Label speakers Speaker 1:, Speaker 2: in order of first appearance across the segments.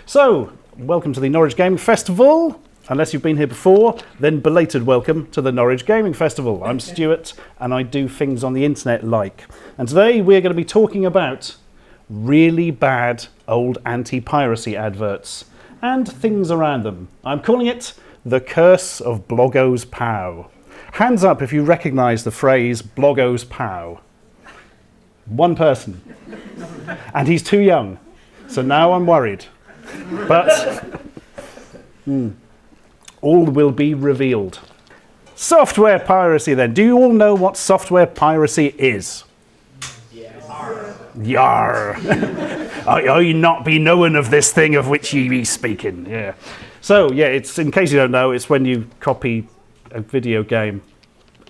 Speaker 1: So, welcome to the Norwich Gaming Festival. Unless you've been here before, then belated welcome to the Norwich Gaming Festival. I'm Stuart, and I do things on the internet like. And today we're going to be talking about really bad old anti-piracy adverts and things around them. I'm calling it the curse of Bloggo's POW. Hands up if you recognise the phrase Bloggo's POW. One person. And he's too young. So now I'm worried. But all will be revealed. Software piracy then. Do you all know what software piracy is? Yes. Yar. I not be knowing of this thing of which ye be speaking. Yeah. So yeah, it's, in case you don't know, it's when you copy a video game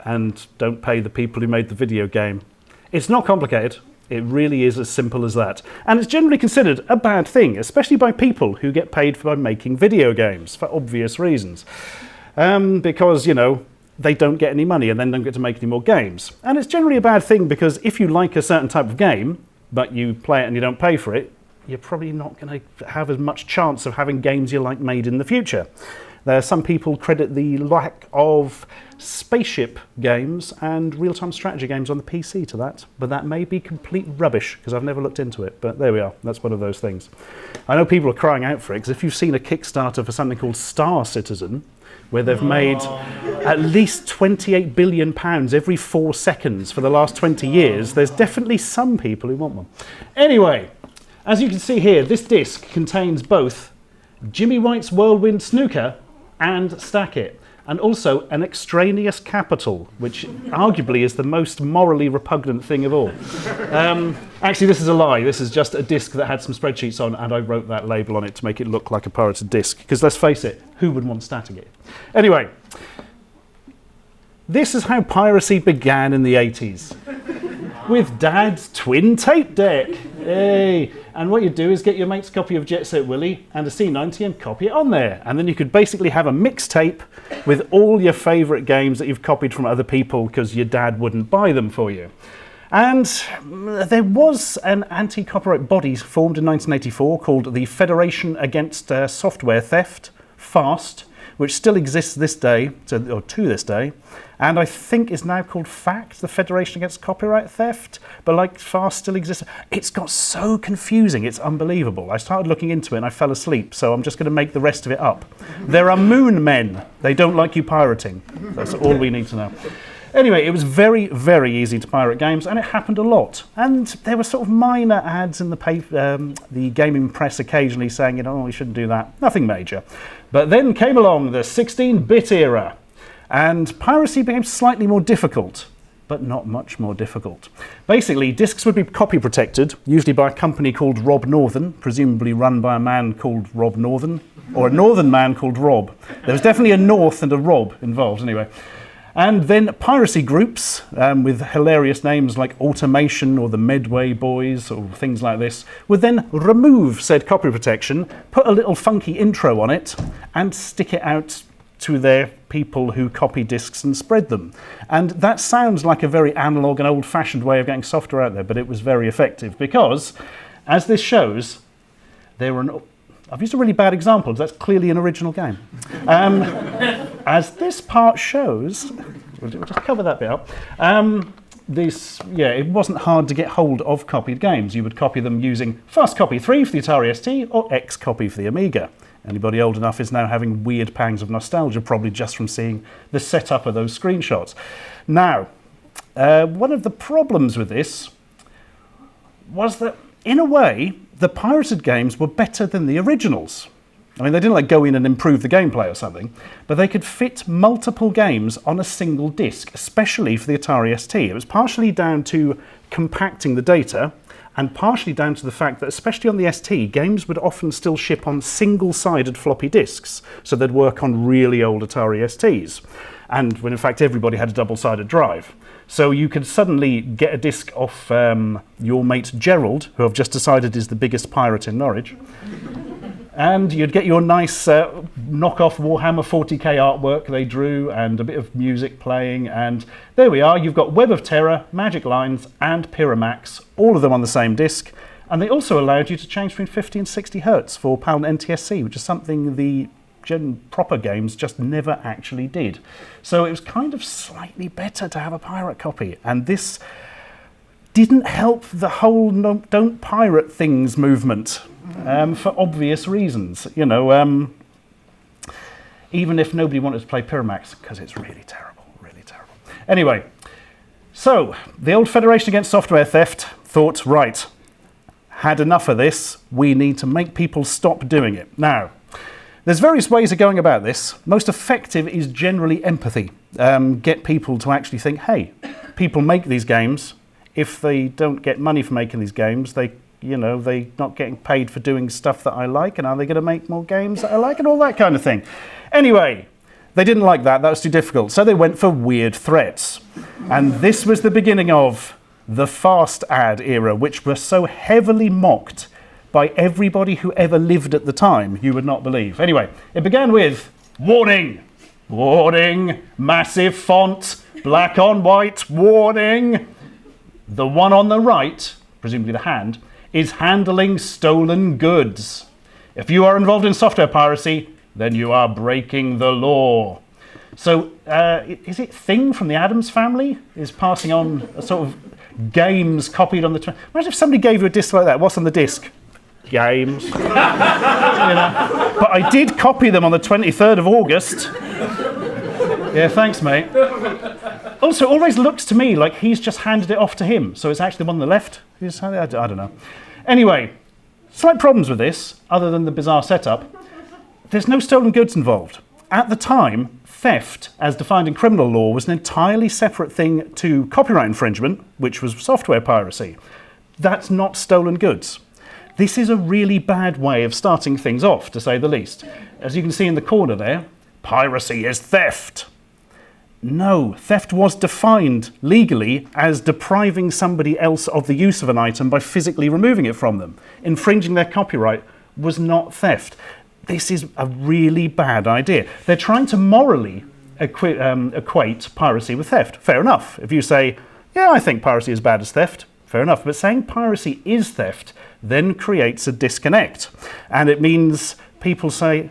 Speaker 1: and don't pay the people who made the video game. It's not complicated. It really is as simple as that. And it's generally considered a bad thing, especially by people who get paid for making video games, for obvious reasons. Because, you know, they don't get any money and then don't get to make any more games. And it's generally a bad thing because if you like a certain type of game, but you play it and you don't pay for it, you're probably not going to have as much chance of having games you like made in the future. Some people credit the lack of spaceship games and real-time strategy games on the PC to that, but that may be complete rubbish because I've never looked into it, but there we are, that's one of those things. I know people are crying out for it because if you've seen a Kickstarter for something called Star Citizen, where they've made at least £28 billion every 4 seconds for the last 20 years, there's definitely some people who want one. Anyway, as you can see here, this disc contains both Jimmy White's Whirlwind Snooker and Stack It, and also an extraneous capital, which arguably is the most morally repugnant thing of all. Actually, this is a lie. This is just a disc that had some spreadsheets on, and I wrote that label on it to make it look like a pirated disc, because let's face it, who would want Static It? Anyway, this is how piracy began in the 80s. With Dad's twin tape deck. Hey. And what you do is get your mate's copy of Jet Set Willy and a C90 and copy it on there. And then you could basically have a mixtape with all your favourite games that you've copied from other people because your dad wouldn't buy them for you. And there was an anti-copyright body formed in 1984 called the Federation Against Software Theft, FAST, which still exists this day, to this day, and I think is now called FACT, the Federation Against Copyright Theft, but like FAST still exists. It's got so confusing, it's unbelievable. I started looking into it and I fell asleep, so I'm just going to make the rest of it up. There are moon men. They don't like you pirating. That's all we need to know. Anyway, it was very, very easy to pirate games, and it happened a lot. And there were sort of minor ads in the gaming press occasionally saying, you know, oh, we shouldn't do that. Nothing major. But then came along the 16-bit era, and piracy became slightly more difficult, but not much more difficult. Basically, discs would be copy protected, usually by a company called Rob Northern, presumably run by a man called Rob Northern, or a northern man called Rob. There was definitely a North and a Rob involved, anyway. And then piracy groups with hilarious names like Automation or the Medway Boys or things like this would then remove said copy protection, put a little funky intro on it, and stick it out to their people who copy discs and spread them. And that sounds like a very analog and old-fashioned way of getting software out there, but it was very effective because, as this shows, there were I've used a really bad example, because that's clearly an original game. As this part shows, we'll just cover that bit up. It wasn't hard to get hold of copied games. You would copy them using Fast Copy 3 for the Atari ST or X Copy for the Amiga. Anybody old enough is now having weird pangs of nostalgia, probably just from seeing the setup of those screenshots. Now, one of the problems with this was that, in a way, the pirated games were better than the originals. I mean, they didn't like go in and improve the gameplay or something, but they could fit multiple games on a single disc, especially for the Atari ST. It was partially down to compacting the data, and partially down to the fact that, especially on the ST, games would often still ship on single-sided floppy disks, so they'd work on really old Atari STs. And when in fact everybody had a double-sided drive. So you could suddenly get a disc off your mate Gerald, who I've just decided is the biggest pirate in Norwich, and you'd get your nice knockoff Warhammer 40k artwork they drew and a bit of music playing, and there we are. You've got Web of Terror, Magic Lines and Pyramax, all of them on the same disc, And they also allowed you to change between 50 and 60 hertz for PAL and NTSC, which is something the proper games just never actually did. So it was kind of slightly better to have a pirate copy. And this didn't help the whole don't pirate things movement for obvious reasons. You know, even if nobody wanted to play Pyramax, because it's really terrible, really terrible. Anyway, so the old Federation Against Software Theft thought, right, had enough of this, we need to make people stop doing it. Now, there's various ways of going about this. Most effective is generally empathy. Get people to actually think, hey, people make these games. If they don't get money for making these games, they're not getting paid for doing stuff that I like, and are they going to make more games that I like, and all that kind of thing. Anyway, they didn't like that. That was too difficult. So they went for weird threats. And this was the beginning of the fast ad era, which was so heavily mocked by everybody who ever lived at the time, you would not believe. Anyway, it began with, warning, warning, massive font, black on white, warning. The one on the right, presumably the hand, is handling stolen goods. If you are involved in software piracy, then you are breaking the law. So, is it Thing from the Addams Family is passing on a sort of games copied on the... Imagine if somebody gave you a disc like that. What's on the disc? Games. But I did copy them on the 23rd of August. Yeah, thanks, mate. Also, it always looks to me like he's just handed it off to him. So it's actually the one on the left who's handed it. I don't know. Anyway, slight problems with this, other than the bizarre setup. There's no stolen goods involved. At the time, theft, as defined in criminal law, was an entirely separate thing to copyright infringement, which was software piracy. That's not stolen goods. This is a really bad way of starting things off, to say the least. As you can see in the corner there, piracy is theft. No, theft was defined legally as depriving somebody else of the use of an item by physically removing it from them. Infringing their copyright was not theft. This is a really bad idea. They're trying to morally equate piracy with theft. Fair enough. If you say, yeah, I think piracy is bad as theft, fair enough. But saying piracy is theft then creates a disconnect. And it means people say,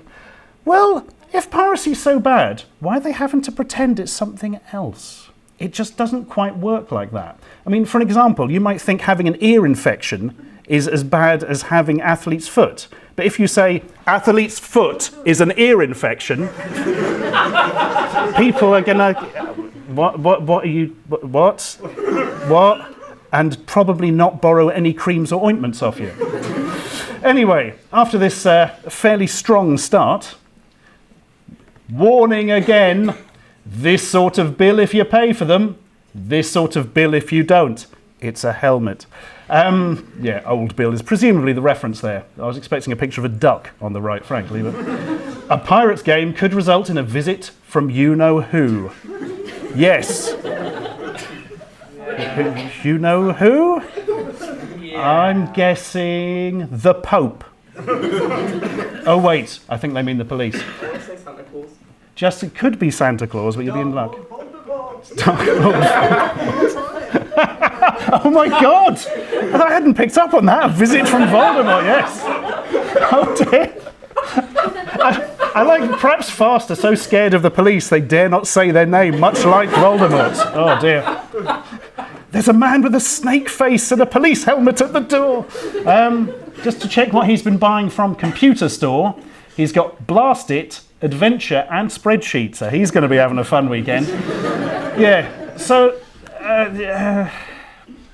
Speaker 1: well, if piracy is so bad, why are they having to pretend it's something else? It just doesn't quite work like that. I mean, for an example, you might think having an ear infection is as bad as having athlete's foot. But if you say athlete's foot is an ear infection, people are gonna, what are you, what? And probably not borrow any creams or ointments off you. Anyway, after this fairly strong start, warning again, this sort of bill if you pay for them, this sort of bill if you don't. It's a helmet. Yeah, old bill is presumably the reference there. I was expecting a picture of a duck on the right, frankly. But a pirate's game could result in a visit from you-know-who. Yes. You know who? Yeah. I'm guessing the Pope. Oh, wait, I think they mean the police.
Speaker 2: Santa Claus.
Speaker 1: Just, it could be Santa Claus, but you'll be in luck. Oh my God! I hadn't picked up on that. A visit from Voldemort, yes. Oh dear. I like perhaps Fast are so scared of the police they dare not say their name, much like Voldemort. Oh dear. There's a man with a snake face and a police helmet at the door. Just to check what he's been buying from Computer Store, he's got Blast It, Adventure and Spreadsheet, so he's going to be having a fun weekend. Yeah, so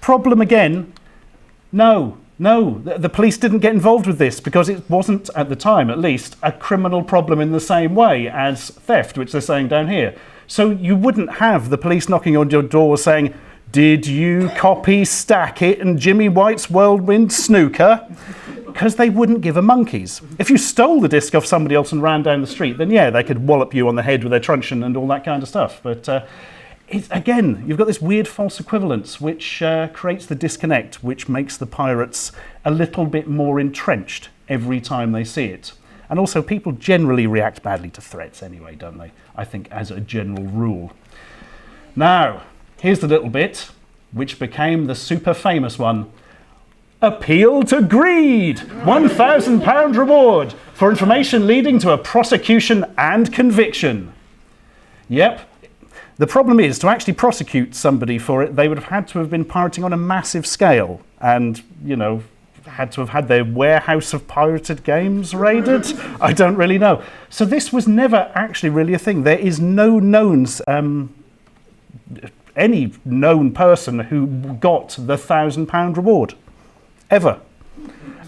Speaker 1: problem again, no, the police didn't get involved with this because it wasn't, at the time at least, a criminal problem in the same way as theft, which they're saying down here. So you wouldn't have the police knocking on your door saying, did you copy Stack It and Jimmy White's Whirlwind Snooker? Because they wouldn't give a monkey's. If you stole the disc off somebody else and ran down the street, then yeah, they could wallop you on the head with their truncheon and all that kind of stuff. But again, you've got this weird false equivalence which creates the disconnect, which makes the pirates a little bit more entrenched every time they see it. And also, people generally react badly to threats anyway, don't they? I think as a general rule. Now, here's the little bit which became the super famous one. Appeal to greed. £1,000 reward for information leading to a prosecution and conviction. Yep. The problem is, to actually prosecute somebody for it, they would have had to have been pirating on a massive scale and, you know, had to have had their warehouse of pirated games raided. I don't really know. So this was never actually really a thing. There is no knowns, any known person who got the £1,000 reward, ever.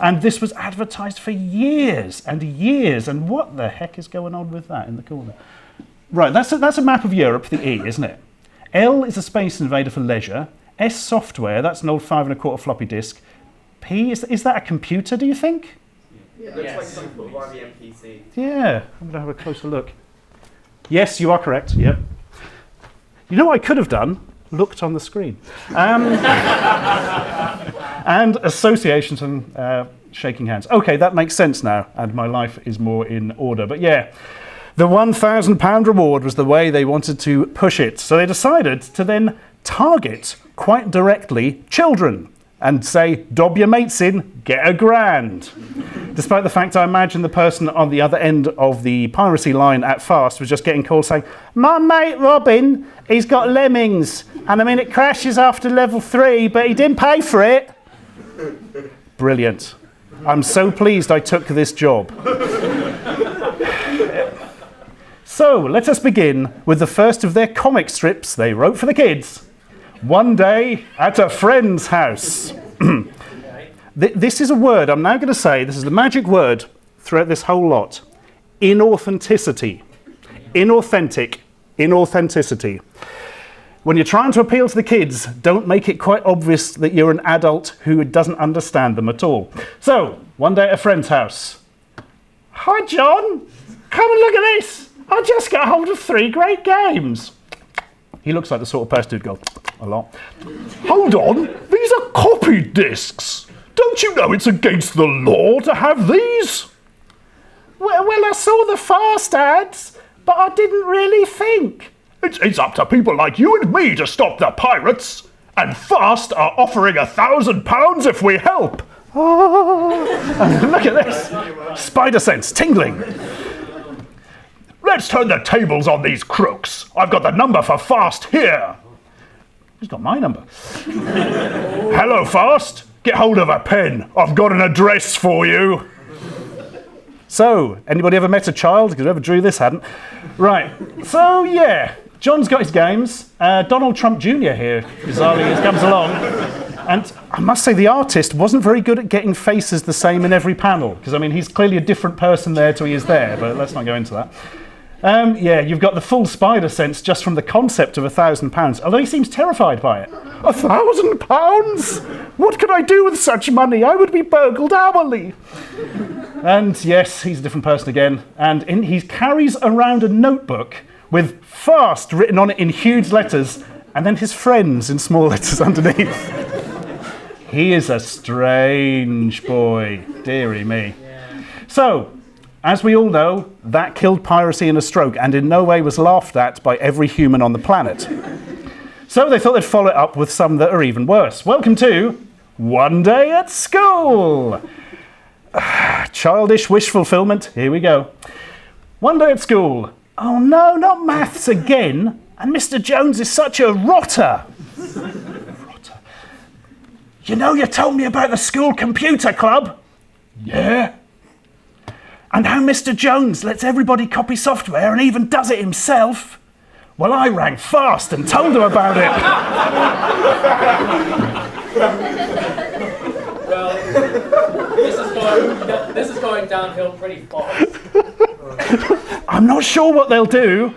Speaker 1: And this was advertised for years and years. And what the heck is going on with that in the corner? Right, that's a map of Europe, the E, isn't it? L is a Space Invader for leisure. S software, that's an old 5 1/4 floppy disk. P, is that a computer, do you think?
Speaker 2: Yeah, it looks like some sort of IBM PC.
Speaker 1: Yeah, I'm going to have a closer look. Yes, you are correct, yep. You know what I could have done? Looked on the screen. And associations and shaking hands. Okay, that makes sense now, and my life is more in order. But yeah, the £1,000 reward was the way they wanted to push it. So they decided to then target quite directly children and say, dob your mates in, get £1,000. Despite the fact I imagine the person on the other end of the piracy line at Fast was just getting calls saying, my mate Robin, he's got lemmings, and I mean it crashes after level 3, but he didn't pay for it. Brilliant. I'm so pleased I took this job. So let us begin with the first of their comic strips they wrote for the kids. One day at a friend's house. This is a word I'm now going to say, this is the magic word throughout this whole lot. Inauthenticity. Inauthentic. Inauthenticity. When you're trying to appeal to the kids, don't make it quite obvious that you're an adult who doesn't understand them at all. So, one day at a friend's house. Hi John, come and look at this. I just got hold of 3 great games. He looks like the sort of person who'd go a lot. Hold on, these are copied discs. Don't you know it's against the law to have these? Well, I saw the Fast ads, but I didn't really think. It's up to people like you and me to stop the pirates. And Fast are offering £1,000 if we help. Oh. Look at this. Spider sense tingling. Let's turn the tables on these crooks. I've got the number for Fast here. He's got my number. Hello, Fast. Get hold of a pen. I've got an address for you. So, anybody ever met a child? Because whoever drew this hadn't. Right. So, yeah. John's got his games. Donald Trump Jr. here, bizarrely, comes along. And I must say, the artist wasn't very good at getting faces the same in every panel. Because, I mean, he's clearly a different person there to he is there. But let's not go into that. Yeah, you've got the full spider sense just from the concept of £1,000, although he seems terrified by it. £1,000? What could I do with such money? I would be burgled hourly. And yes, he's a different person again. And he carries around a notebook with Fast written on it in huge letters, and then his friends in small letters underneath. He is a strange boy, dearie me. So, as we all know, that killed piracy in a stroke and in no way was laughed at by every human on the planet. So they thought they'd follow it up with some that are even worse. Welcome to One Day at School. Childish wish fulfillment, here we go. One day at school. Oh no, not maths again. And Mr. Jones is such a rotter. Rotter. You know, you told me about the school computer club. Yeah. And how Mr. Jones lets everybody copy software and even does it himself. Well, I rang Fast and told him about it.
Speaker 3: Well, this is going downhill pretty fast.
Speaker 1: I'm not sure what they'll do.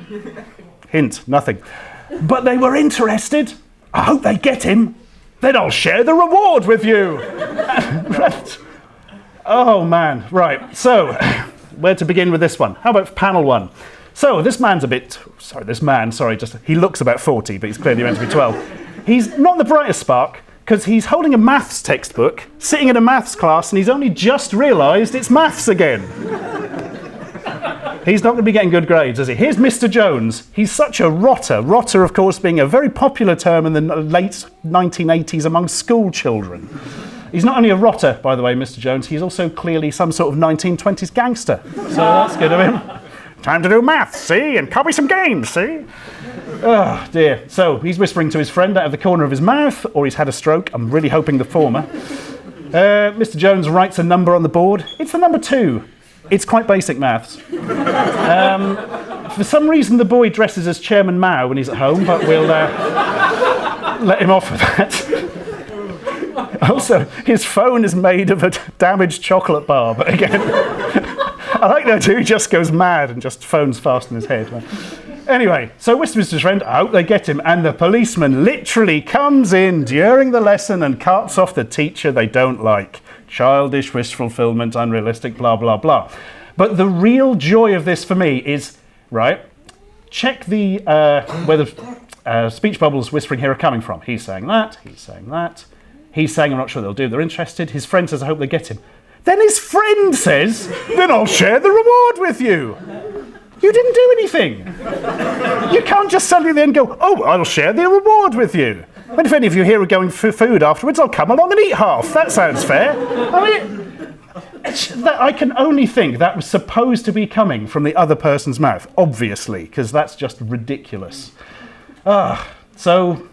Speaker 1: Hint, nothing. But they were interested. I hope they get him. Then I'll share the reward with you. Right. Oh, man. Right. So, where to begin with this one? How about panel 1? So, this man's he looks about 40, but he's clearly meant to be 12. He's not the brightest spark, because he's holding a maths textbook, sitting in a maths class, and he's only just realised it's maths again. He's not going to be getting good grades, is he? Here's Mr. Jones. He's such a rotter. Rotter, of course, being a very popular term in the late 1980s among school children. He's not only a rotter, by the way, Mr. Jones, he's also clearly some sort of 1920s gangster. So that's good of him. Time to do maths, see? And copy some games, see? Oh, dear. So he's whispering to his friend out of the corner of his mouth, or he's had a stroke. I'm really hoping the former. Mr. Jones writes a number on the board. It's the number 2. It's quite basic maths. For some reason, the boy dresses as Chairman Mao when he's at home, but we'll let him off with that. Also, his phone is made of a damaged chocolate bar, but again, I like that too. He just goes mad and just phones fast in his head. Anyway, so whispers to his friend, I hope they get him, and the policeman literally comes in during the lesson and carts off the teacher they don't like. Childish wish fulfillment, unrealistic, blah, blah, blah. But the real joy of this for me is, right, check the where the speech bubbles whispering here are coming from. He's saying that, he's saying that. He's saying, I'm not sure they'll do, they're interested. His friend says, I hope they get him. Then his friend says, then I'll share the reward with you. You didn't do anything. You can't just suddenly then go, oh, I'll share the reward with you. But if any of you here are going for food afterwards, I'll come along and eat half. That sounds fair. I mean, I can only think that was supposed to be coming from the other person's mouth, obviously, because that's just ridiculous. So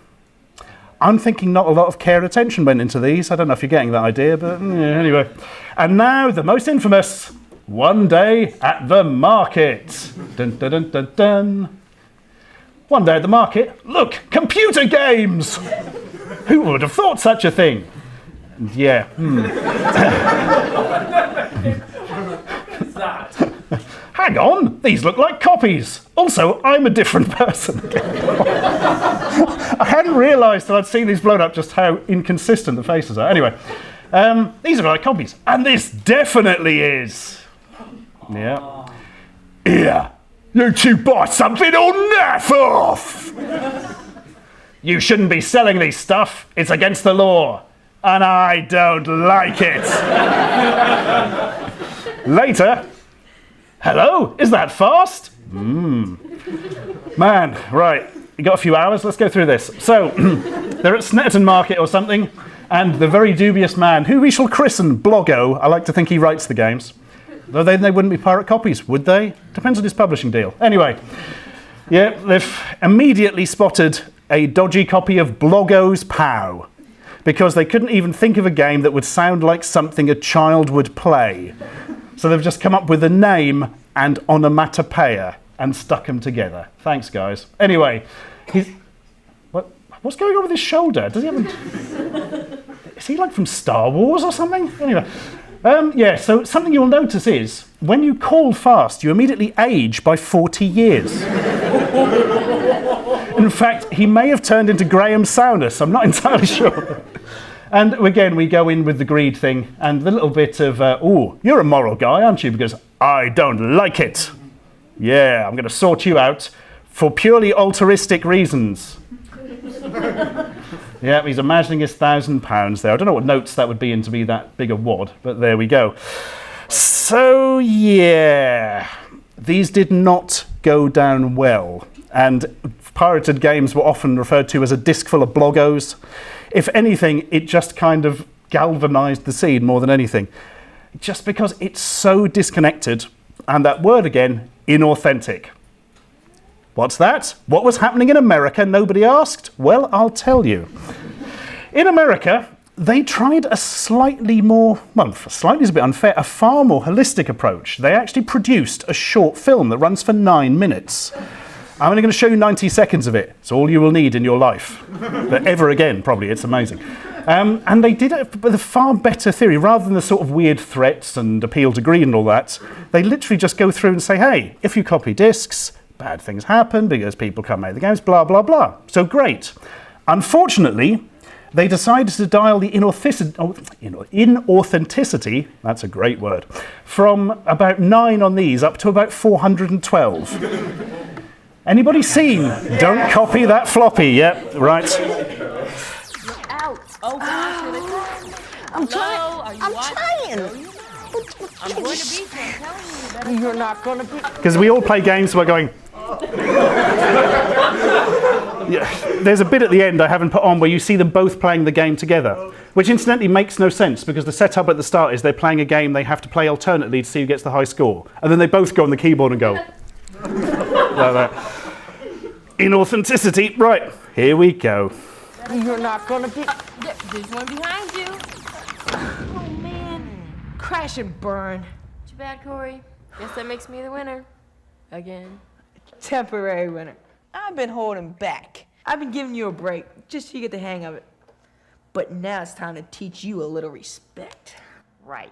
Speaker 1: I'm thinking not a lot of care and attention went into these. I don't know if you're getting that idea, but yeah, anyway. And now the most infamous, one day at the market. Dun, dun, dun, dun, dun. One day at the market, look, computer games! Who would have thought such a thing? And yeah. Hang on, these look like copies. Also, I'm a different person. I hadn't realised till I'd seen these blown up just how inconsistent the faces are. Anyway, these are like copies. And this definitely is. Yeah. Yeah. You two buy something or naff off! You shouldn't be selling these stuff. It's against the law. And I don't like it. Later. Hello? Is that fast? Man, right. You got a few hours? Let's go through this. So, they're at Snetterton Market or something, and the very dubious man, who we shall christen Bloggo, I like to think he writes the games. Though then they wouldn't be pirate copies, would they? Depends on his publishing deal. Anyway, yeah, they've immediately spotted a dodgy copy of Bloggo's POW, because they couldn't even think of a game that would sound like something a child would play. So they've just come up with a name and onomatopoeia and stuck them together. Thanks, guys. Anyway, what's going on with his shoulder? Does he have is he like from Star Wars or something? Anyway. Yeah, so something you'll notice is, when you call fast, you immediately age by 40 years. In fact, he may have turned into Graham Souness, I'm not entirely sure. And again, we go in with the greed thing, and the little bit of, oh, you're a moral guy, aren't you? Because I don't like it. Yeah, I'm going to sort you out for purely altruistic reasons. Yeah, he's imagining his £1,000 there. I don't know what notes that would be in to be that big a wad, but there we go. So, yeah, these did not go down well. And pirated games were often referred to as a disc full of Bloggos. If anything, it just kind of galvanised the scene more than anything. Just because it's so disconnected, and that word again, inauthentic. What's that? What was happening in America? Nobody asked? Well, I'll tell you. In America, they tried a slightly more, well, slightly is a bit unfair, a far more holistic approach. They actually produced a short film that runs for 9 minutes. I'm only going to show you 90 seconds of it. It's all you will need in your life. But ever again, probably. It's amazing. And they did it with a far better theory. Rather than the sort of weird threats and appeal to greed and all that, they literally just go through and say, hey, if you copy discs, bad things happen because people can't make the games, blah, blah, blah. So great. Unfortunately, they decided to dial the inauthenticity, that's a great word, from about 9 on these up to about 412. Anybody seen? Don't copy that floppy. Yep, right.
Speaker 4: Out. Oh, gosh. I'm trying. I'm going to beat you. I'm telling you. You're not going to beat.
Speaker 1: Because we all play games, so we're going. there's a bit at the end I haven't put on where you see them both playing the game together, which incidentally makes no sense because the setup at the start is they're playing a game they have to play alternately to see who gets the high score. And then they both go on the keyboard and go like that. Inauthenticity. Right, here we go.
Speaker 4: You're not gonna be. There's one behind you. Oh man.
Speaker 5: Crash and burn.
Speaker 4: Too bad, Corey. Guess that makes me the winner. Again.
Speaker 5: Temporary winner. I've been holding back. I've been giving you a break just so you get the hang of it. But now it's time to teach you a little respect.
Speaker 4: Right.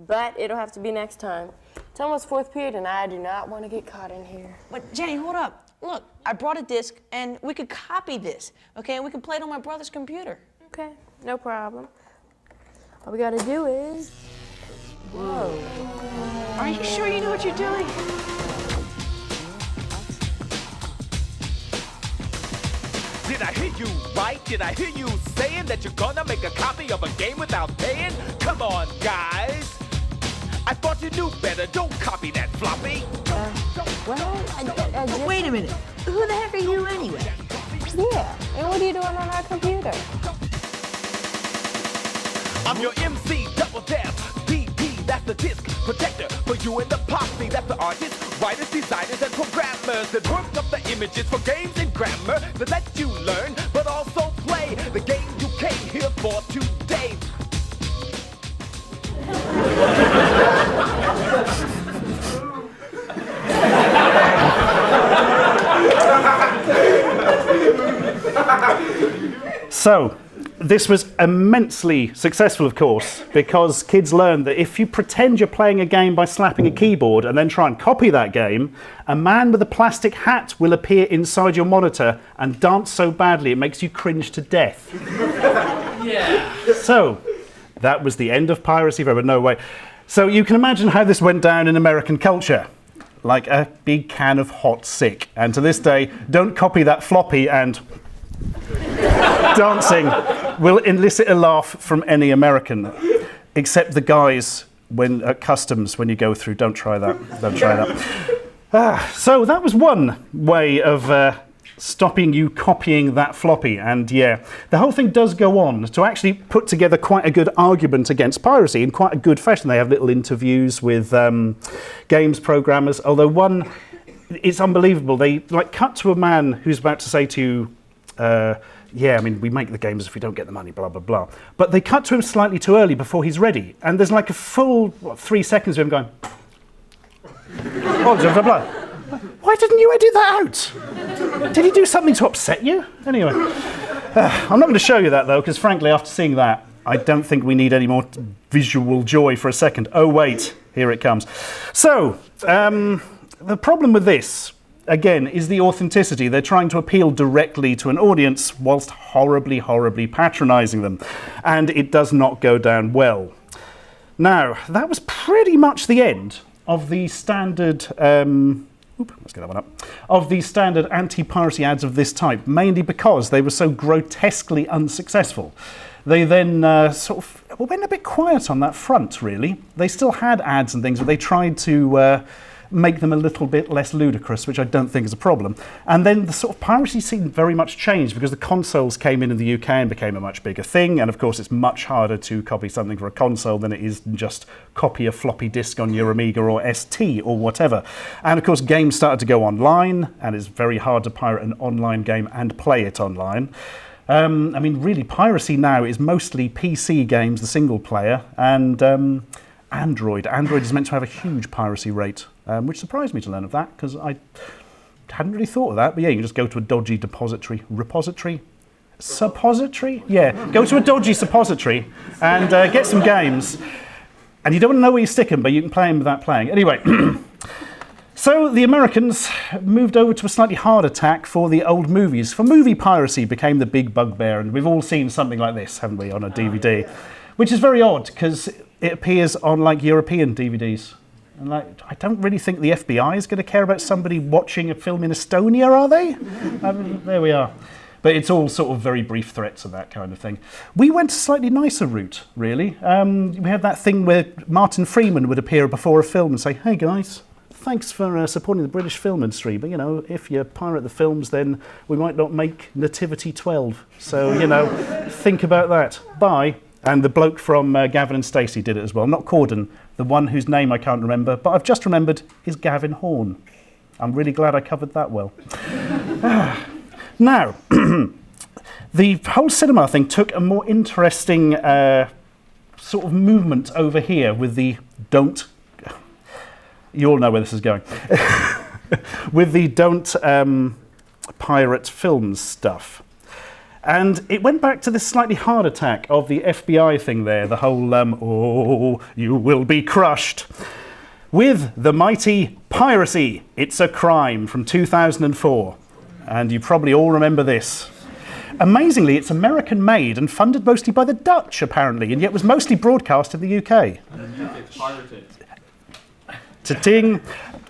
Speaker 4: But it'll have to be next time. It's almost fourth period and I do not want to get caught in here.
Speaker 5: But Jenny, hold up. Look, I brought a disc and we could copy this, okay? And we can play it on my brother's computer.
Speaker 4: Okay, no problem. All we gotta do is... Whoa.
Speaker 5: Are you sure you know what you're doing?
Speaker 6: Did I hear you right? Did I hear you saying that you're gonna make a copy of a game without paying? Come on, guys. I thought you knew better. Don't copy that, floppy.
Speaker 4: Well,
Speaker 5: Wait a minute. Who the heck are you anyway?
Speaker 4: yeah. And what are you doing on our computer?
Speaker 6: I'm your MC, double def. DP, that's the disc protector. For you and the posse, that's the artists, writers, designers, and programmers that worked up the images for games and grammar that let you learn, but also play the game you came here for today.
Speaker 1: So, this was immensely successful, of course, because kids learned that if you pretend you're playing a game by slapping a keyboard and then try and copy that game, a man with a plastic hat will appear inside your monitor and dance so badly it makes you cringe to death.
Speaker 3: Yeah.
Speaker 1: So, that was the end of piracy forever. No way. So you can imagine how this went down in American culture. Like a big can of hot sick. And to this day, don't copy that floppy and dancing will elicit a laugh from any American. Except the guys when at customs when you go through. Don't try that. Don't try that. So that was one way of stopping you copying that floppy. And yeah, the whole thing does go on to actually put together quite a good argument against piracy in quite a good fashion. They have little interviews with games programmers, although one, it's unbelievable. They like cut to a man who's about to say to you, yeah, I mean, we make the games if we don't get the money, blah, blah, blah. But they cut to him slightly too early before he's ready. And there's like a full, 3 seconds of him going, blah, blah, blah. Why didn't you edit that out? Did he do something to upset you? Anyway, I'm not going to show you that though, because frankly, after seeing that, I don't think we need any more visual joy for a second. Oh wait, here it comes. So, the problem with this, again, is the authenticity. They're trying to appeal directly to an audience whilst horribly, horribly patronising them. And it does not go down well. Now, that was pretty much the end of the standard... let's get that one up. Of the standard anti-piracy ads of this type, mainly because they were so grotesquely unsuccessful. They then sort of went a bit quiet on that front, really. They still had ads and things, but they tried to make them a little bit less ludicrous, which I don't think is a problem. And then the sort of piracy scene very much changed because the consoles came in the UK and became a much bigger thing. And of course, it's much harder to copy something for a console than it is just copy a floppy disk on your Amiga or ST or whatever. And of course, games started to go online, and it's very hard to pirate an online game and play it online. I mean, really, piracy now is mostly PC games, the single player, and Android. Android is meant to have a huge piracy rate, which surprised me to learn of that, because I hadn't really thought of that. But yeah, you can just go to a dodgy suppository? Yeah, go to a dodgy suppository and get some games. And you don't want to know where you stick them, but you can play them without playing. Anyway, so the Americans moved over to a slightly harder tack for the old movies. For movie piracy became the big bugbear, and we've all seen something like this, haven't we, on a DVD? Which is very odd, because it appears on like European DVDs. And like, I don't really think the FBI is going to care about somebody watching a film in Estonia, are they? There we are. But it's all sort of very brief threats and that kind of thing. We went a slightly nicer route, really. We had that thing where Martin Freeman would appear before a film and say, "Hey guys, thanks for supporting the British film industry, but, you know, if you pirate the films, then we might not make Nativity 12. So, you know, think about that. Bye. And the bloke from Gavin and Stacey did it as well. Not Corden, the one whose name I can't remember, but I've just remembered is Gavin Horn. I'm really glad I covered that well. Now, the whole cinema thing took a more interesting sort of movement over here with the don't... You all know where this is going. With the don't pirate films stuff. And it went back to this slightly hard attack of the FBI thing there, the whole, oh, you will be crushed. With the mighty Piracy, It's a Crime from 2004. And you probably all remember this. Amazingly, it's American-made and funded mostly by the Dutch, apparently, and yet was mostly broadcast in the UK.
Speaker 3: And the UK's pirated.
Speaker 1: Ta-ting.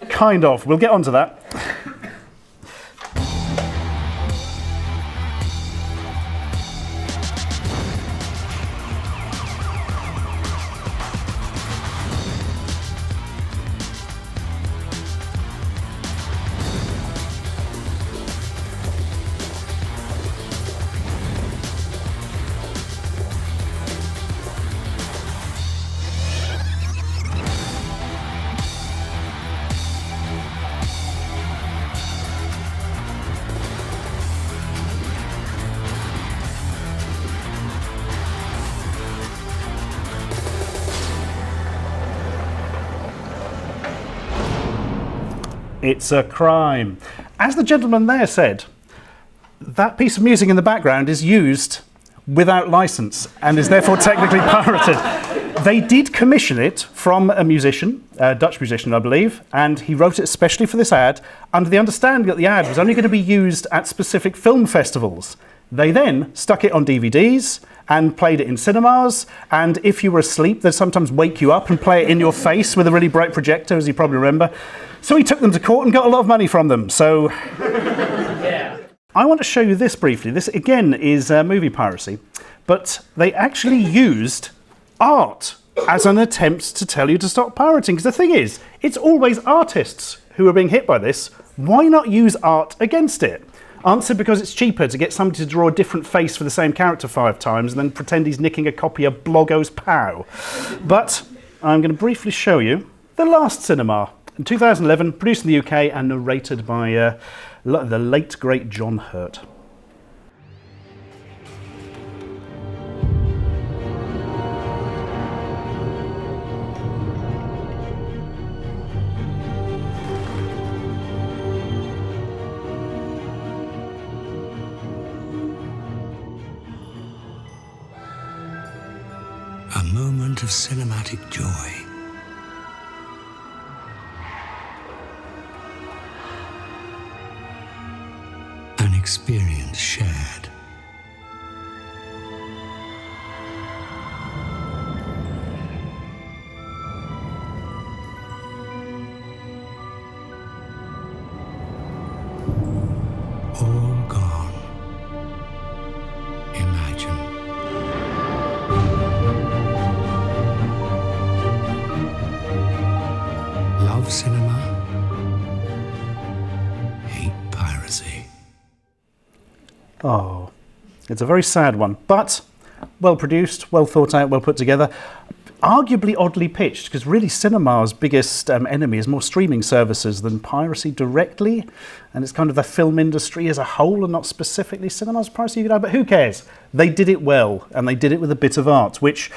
Speaker 1: Kind of. We'll get onto that. It's a crime. As the gentleman there said, that piece of music in the background is used without license and is therefore technically pirated. They did commission it from a musician, a Dutch musician, I believe, and he wrote it especially for this ad, under the understanding that the ad was only going to be used at specific film festivals. They then stuck it on DVDs and played it in cinemas, and if you were asleep, they'd sometimes wake you up and play it in your face with a really bright projector, as you probably remember. So he took them to court and got a lot of money from them, so...
Speaker 3: Yeah.
Speaker 1: I want to show you this briefly. This, again, is movie piracy, but they actually used art as an attempt to tell you to stop pirating, because the thing is, it's always artists who are being hit by this. Why not use art against it? Answer, because it's cheaper to get somebody to draw a different face for the same character 5 times and then pretend he's nicking a copy of Bloggo's Pow. But I'm going to briefly show you The Last Cinema, in 2011, produced in the UK and narrated by the late, great John Hurt.
Speaker 7: A moment of cinematic joy. An experience shared. All gone. Imagine. Love cinema. Hate piracy.
Speaker 1: Oh, it's a very sad one, but well produced, well thought out, well put together. Arguably oddly pitched, because really cinema's biggest enemy is more streaming services than piracy directly, and it's kind of the film industry as a whole and not specifically cinema's piracy, you know, but who cares? They did it well, and they did it with a bit of art, which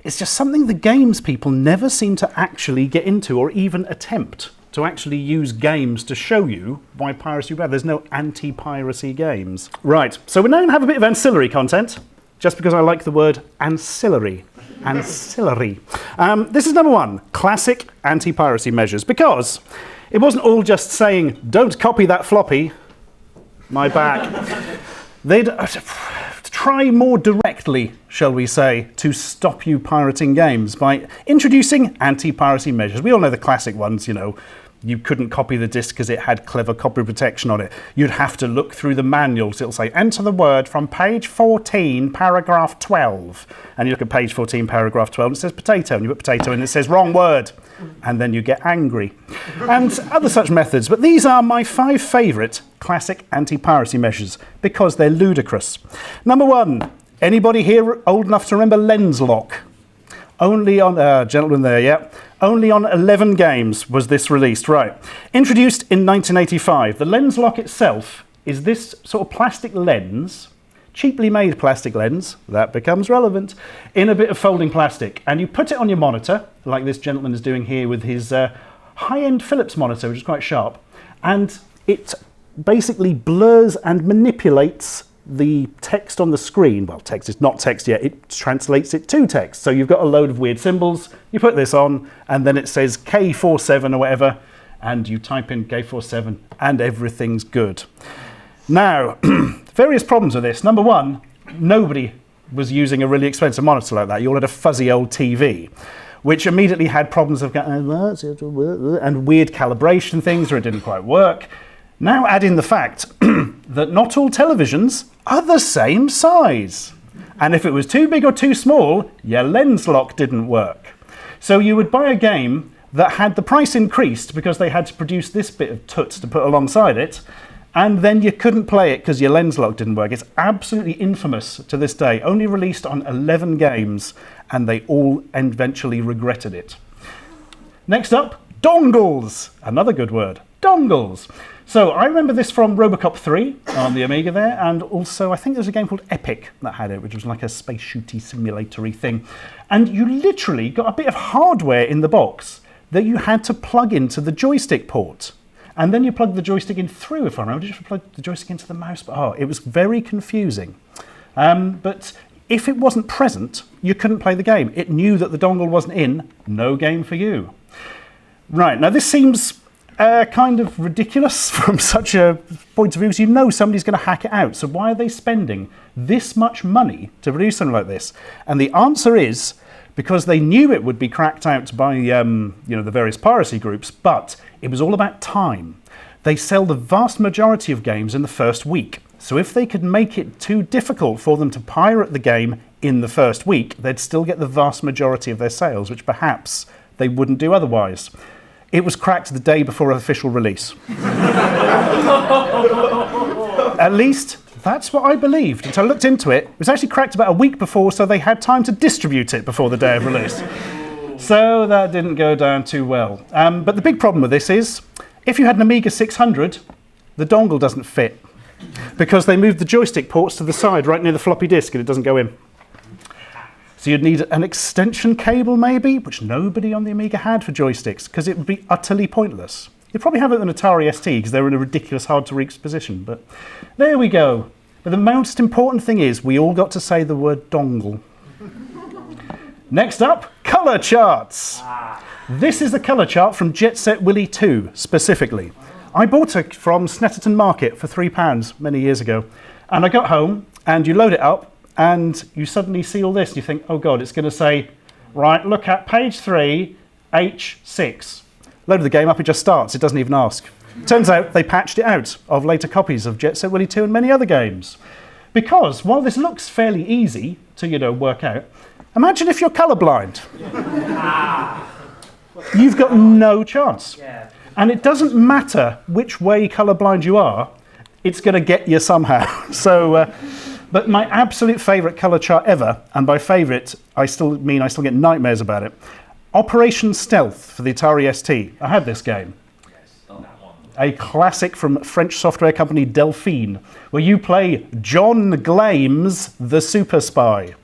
Speaker 1: is just something the games people never seem to actually get into or even attempt to actually use games to show you why piracy is bad. There's no anti-piracy games. Right, so we're now going to have a bit of ancillary content, just because I like the word ancillary. Ancillary. This is number 1, classic anti-piracy measures, because it wasn't all just saying, don't copy that floppy, my back. They'd try more directly, shall we say, to stop you pirating games by introducing anti-piracy measures. We all know the classic ones, you know, you couldn't copy the disc because it had clever copy protection on it. You'd have to look through the manuals. It'll say, enter the word from page 14, paragraph 12. And you look at page 14, paragraph 12, and it says potato, and you put potato in, and it says wrong word. And then you get angry. And other such methods. But these are my 5 favourite classic anti-piracy measures because they're ludicrous. Number 1, anybody here old enough to remember lens lock? Only on, gentleman there, yeah. Only on 11 games was this released, right. Introduced in 1985. The lens lock itself is this sort of plastic lens, cheaply made plastic lens, that becomes relevant, in a bit of folding plastic. And you put it on your monitor, like this gentleman is doing here with his high-end Philips monitor, which is quite sharp. And it basically blurs and manipulates the text on the screen. Well, text is not text yet, it translates it to text. So you've got a load of weird symbols, you put this on, and then it says K47 or whatever, and you type in K47, and everything's good. Now, various problems with this. Number 1, nobody was using a really expensive monitor like that. You all had a fuzzy old TV, which immediately had problems of going, and weird calibration things, or it didn't quite work. Now add in the fact that not all televisions are the same size. And if it was too big or too small, your lens lock didn't work. So you would buy a game that had the price increased because they had to produce this bit of toots to put alongside it, and then you couldn't play it because your lens lock didn't work. It's absolutely infamous to this day. Only released on 11 games, and they all eventually regretted it. Next up, dongles. Another good word, dongles. So I remember this from Robocop 3 on the Amiga there, and also I think there's a game called Epic that had it, which was like a space shooty simulatory thing. And you literally got a bit of hardware in the box that you had to plug into the joystick port. And then you plugged the joystick in through, if I remember. Did you plug the joystick into the mouse? Oh, it was very confusing. But if it wasn't present, you couldn't play the game. It knew that the dongle wasn't in, no game for you. Right, now this seems kind of ridiculous from such a point of view, because you know somebody's going to hack it out. So why are they spending this much money to produce something like this? And the answer is because they knew it would be cracked out by the various piracy groups, but it was all about time. They sell the vast majority of games in the first week. So if they could make it too difficult for them to pirate the game in the first week, they'd still get the vast majority of their sales, which perhaps they wouldn't do otherwise. It was cracked the day before official release. At least, that's what I believed until I looked into it. It was actually cracked about a week before, so they had time to distribute it before the day of release. So that didn't go down too well. But the big problem with this is, if you had an Amiga 600, the dongle doesn't fit, because they moved the joystick ports to the side right near the floppy disk and it doesn't go in. So you'd need an extension cable maybe, which nobody on the Amiga had for joysticks, because it would be utterly pointless. You'd probably have it on an Atari ST because they're in a ridiculous hard to reach position, but there we go. But the most important thing is we all got to say the word dongle. Next up, colour charts. This is the colour chart from Jet Set Willy 2 specifically. I bought it from Snetterton Market for £3 many years ago, and I got home and you load it up and you suddenly see all this and you think, oh God, it's going to say, right, look at page 3, H6. Loaded the game up, it just starts, it doesn't even ask. Turns out they patched it out of later copies of Jet Set Willy 2 and many other games. Because while this looks fairly easy to, work out, imagine if you're colourblind. You've got no chance. And it doesn't matter which way colourblind you are, it's going to get you somehow. So, but my absolute favourite colour chart ever, and by favourite, I still get nightmares about it. Operation Stealth for the Atari ST. I had this game. A classic from French software company Delphine, where you play John Glames, the super spy.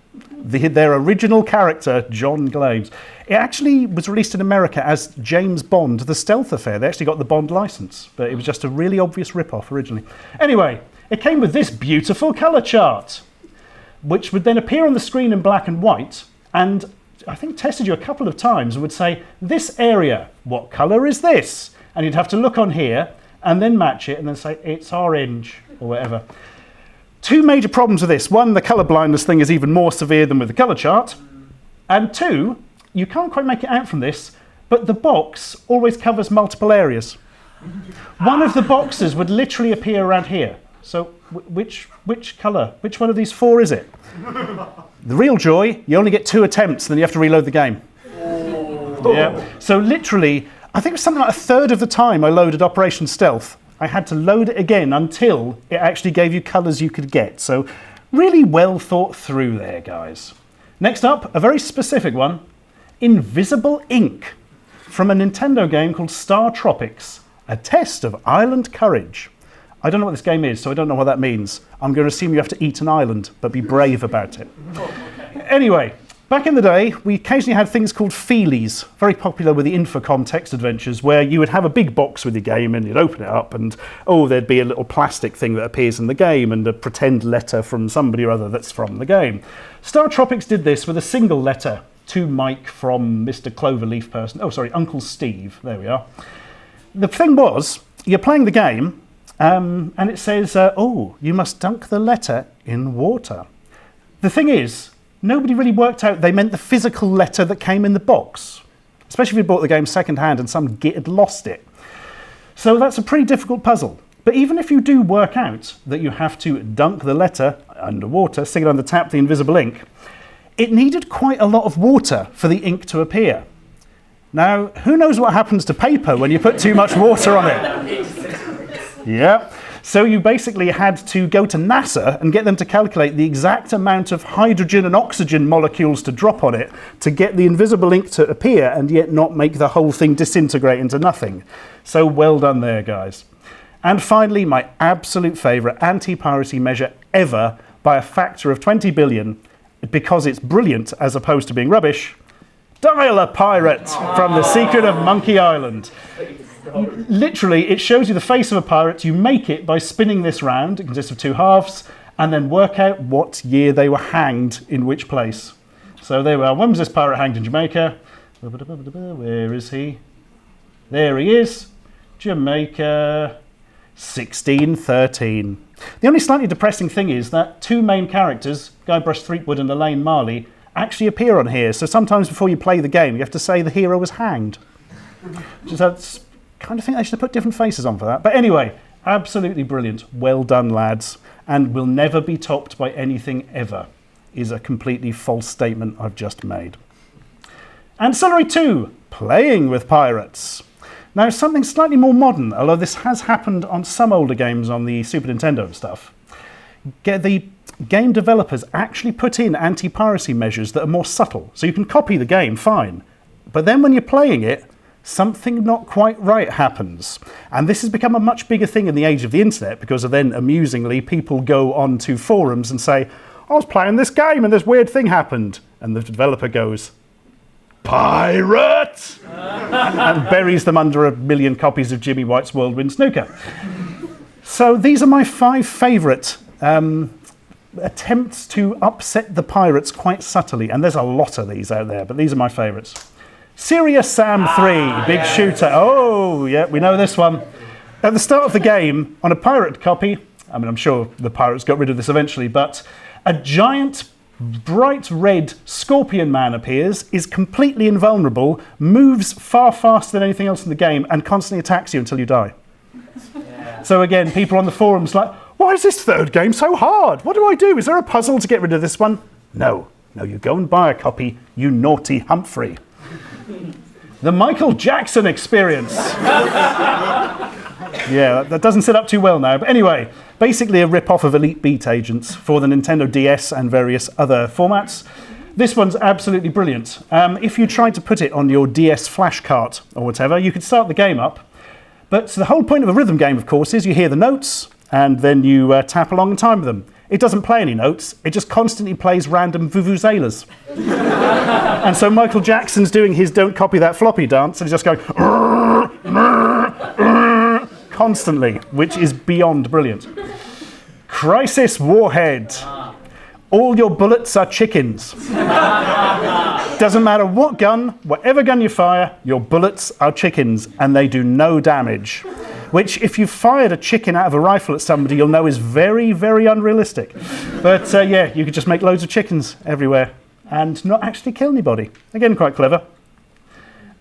Speaker 1: Their original character, John Glames. It actually was released in America as James Bond, the Stealth Affair. They actually got the Bond license, but it was just a really obvious rip-off originally. Anyway, it came with this beautiful colour chart, which would then appear on the screen in black and white, and I think tested you a couple of times and would say, this area, what colour is this? And you'd have to look on here and then match it and then say, it's orange or whatever. Two major problems with this. One, the colour blindness thing is even more severe than with the colour chart. And two, you can't quite make it out from this, but the box always covers multiple areas. One of the boxes would literally appear around here. So which colour? Which one of these 4 is it? The real joy, you only get 2 attempts, then you have to reload the game. Yeah. So literally, I think it was something like a third of the time I loaded Operation Stealth, I had to load it again until it actually gave you colours you could get. So really well thought through there, guys. Next up, a very specific one, Invisible Ink, from a Nintendo game called Star Tropics, a test of island courage. I don't know what this game is, so I don't know what that means. I'm going to assume you have to eat an island, but be brave about it. Anyway, back in the day, we occasionally had things called feelies, very popular with the Infocom text adventures, where you would have a big box with your game and you'd open it up and, oh, there'd be a little plastic thing that appears in the game and a pretend letter from somebody or other that's from the game. Star Tropics did this with a single letter to Mike from Mr. Cloverleaf person. Oh, sorry, Uncle Steve. There we are. The thing was, you're playing the game, and it says, oh, you must dunk the letter in water. The thing is, nobody really worked out they meant the physical letter that came in the box, especially if you bought the game second-hand and some git had lost it. So that's a pretty difficult puzzle. But even if you do work out that you have to dunk the letter underwater, stick it under tap, the invisible ink, it needed quite a lot of water for the ink to appear. Now, who knows what happens to paper when you put too much water on it? Yeah. So you basically had to go to NASA and get them to calculate the exact amount of hydrogen and oxygen molecules to drop on it to get the invisible ink to appear and yet not make the whole thing disintegrate into nothing. So well done there, guys. And finally, my absolute favourite anti-piracy measure ever by a factor of 20 billion, because it's brilliant as opposed to being rubbish. Dial a pirate from The Secret of Monkey Island. Literally, it shows you the face of a pirate. You make it by spinning this round. It consists of 2 halves, and then work out what year they were hanged in which place. So there we are. When was this pirate hanged in Jamaica? Where is he? There he is. Jamaica, 1613. The only slightly depressing thing is that 2 main characters, Guybrush Threepwood and Elaine Marley, actually appear on here. So sometimes before you play the game, you have to say the hero was hanged. Just kind of think they should have put different faces on for that. But anyway, absolutely brilliant. Well done, lads. And will never be topped by anything ever, is a completely false statement I've just made. Ancillary 2, Playing with Pirates. Now, something slightly more modern, although this has happened on some older games on the Super Nintendo and stuff. The game developers actually put in anti-piracy measures that are more subtle. So you can copy the game, fine. But then when you're playing it, something not quite right happens. And this has become a much bigger thing in the age of the internet, because then, amusingly, people go onto forums and say, I was playing this game and this weird thing happened. And the developer goes, pirate! and buries them under 1 million copies of Jimmy White's Whirlwind Snooker. So these are my 5 favourite attempts to upset the pirates quite subtly. And there's a lot of these out there, but these are my favourites. Serious Sam 3, big shooter. Oh, yeah, we know this one. At the start of the game, on a pirate copy, I mean, I'm sure the pirates got rid of this eventually, but a giant, bright red scorpion man appears, is completely invulnerable, moves far faster than anything else in the game, and constantly attacks you until you die. Yeah. So again, people on the forums like, why is this 3rd game so hard? What do I do? Is there a puzzle to get rid of this one? No, you go and buy a copy, you naughty Humphrey. The Michael Jackson experience. Yeah, that doesn't sit up too well now. But anyway, basically a rip-off of Elite Beat Agents for the Nintendo DS and various other formats. This one's absolutely brilliant. If you tried to put it on your DS flash cart or whatever, you could start the game up. But the whole point of a rhythm game, of course, is you hear the notes and then you tap along and time with them. It doesn't play any notes, it just constantly plays random vuvuzelas. And so Michael Jackson's doing his Don't Copy That Floppy dance and he's just going constantly, which is beyond brilliant. Crisis Warhead. All your bullets are chickens. Doesn't matter what gun, whatever gun you fire, your bullets are chickens and they do no damage. Which, if you fired a chicken out of a rifle at somebody, you'll know is very, very unrealistic. But yeah, you could just make loads of chickens everywhere and not actually kill anybody. Again, quite clever.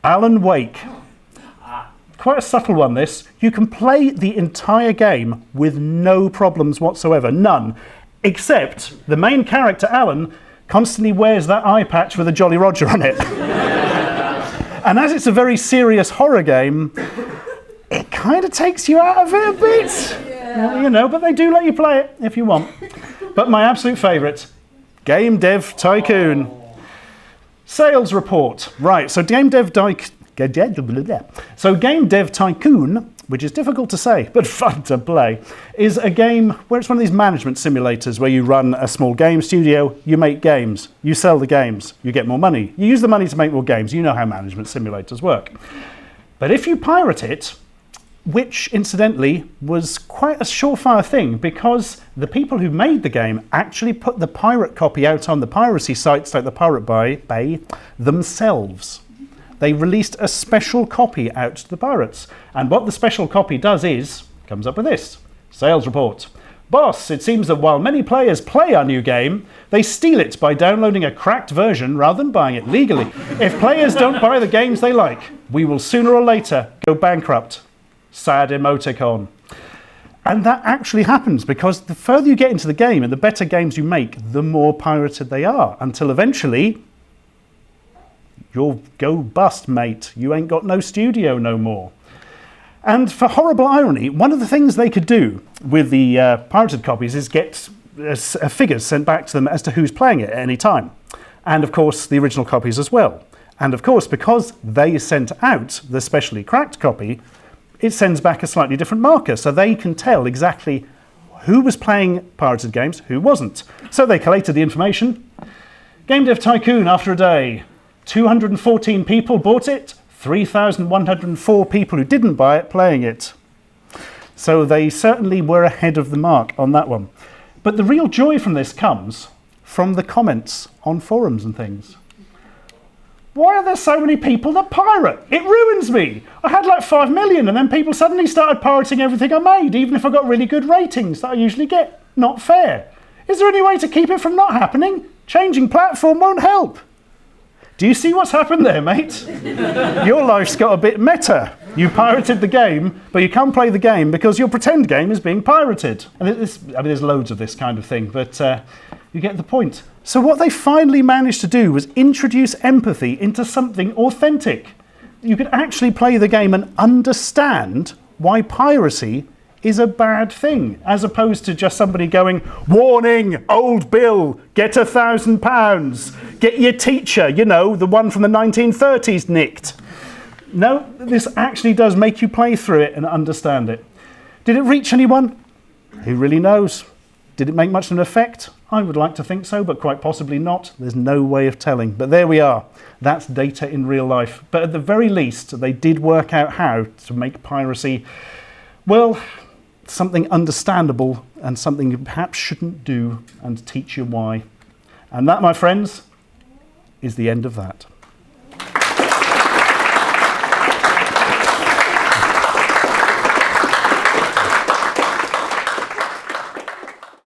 Speaker 1: Alan Wake. Quite a subtle one, this. You can play the entire game with no problems whatsoever, none, except the main character, Alan, constantly wears that eye patch with a Jolly Roger on it. And as it's a very serious horror game, it kind of takes you out of it a bit. Yeah. You know, but they do let you play it if you want. But my absolute favourite, Game Dev Tycoon. Sales report. Right, so Game Dev Tycoon, which is difficult to say, but fun to play, is a game where it's one of these management simulators where you run a small game studio, you make games, you sell the games, you get more money. You use the money to make more games. You know how management simulators work. But if you pirate it, which incidentally was quite a surefire thing because the people who made the game actually put the pirate copy out on the piracy sites like the Pirate Bay themselves. They released a special copy out to the pirates. And what the special copy does is, comes up with this, sales report. Boss, it seems that while many players play our new game, they steal it by downloading a cracked version rather than buying it legally. If players don't buy the games they like, we will sooner or later go bankrupt. Sad emoticon. And that actually happens because the further you get into the game and the better games you make, the more pirated they are, until eventually you'll go bust, mate. You ain't got no studio no more. And for horrible irony, one of the things they could do with the pirated copies is get figures sent back to them as to who's playing it at any time. And of course, the original copies as well. And of course, because they sent out the specially cracked copy, it sends back a slightly different marker, so they can tell exactly who was playing pirated games, who wasn't. So they collated the information. Game Dev Tycoon, after a day, 214 people bought it, 3,104 people who didn't buy it playing it. So they certainly were ahead of the mark on that one. But the real joy from this comes from the comments on forums and things. Why are there so many people that pirate? It ruins me. I had like 5 million and then people suddenly started pirating everything I made, even if I got really good ratings that I usually get. Not fair. Is there any way to keep it from not happening? Changing platform won't help. Do you see what's happened there, mate? Your life's got a bit meta. You pirated the game, but you can't play the game because your pretend game is being pirated. And there's loads of this kind of thing, but you get the point. So what they finally managed to do was introduce empathy into something authentic. You could actually play the game and understand why piracy is a bad thing, as opposed to just somebody going, warning, old Bill, get £1,000, get your teacher, you know, the one from the 1930s nicked. No, this actually does make you play through it and understand it. Did it reach anyone? Who really knows? Did it make much of an effect? I would like to think so, but quite possibly not. There's no way of telling. But there we are. That's data in real life. But at the very least, they did work out how to make piracy, well, something understandable and something you perhaps shouldn't do, and teach you why. And that, my friends, is the end of that.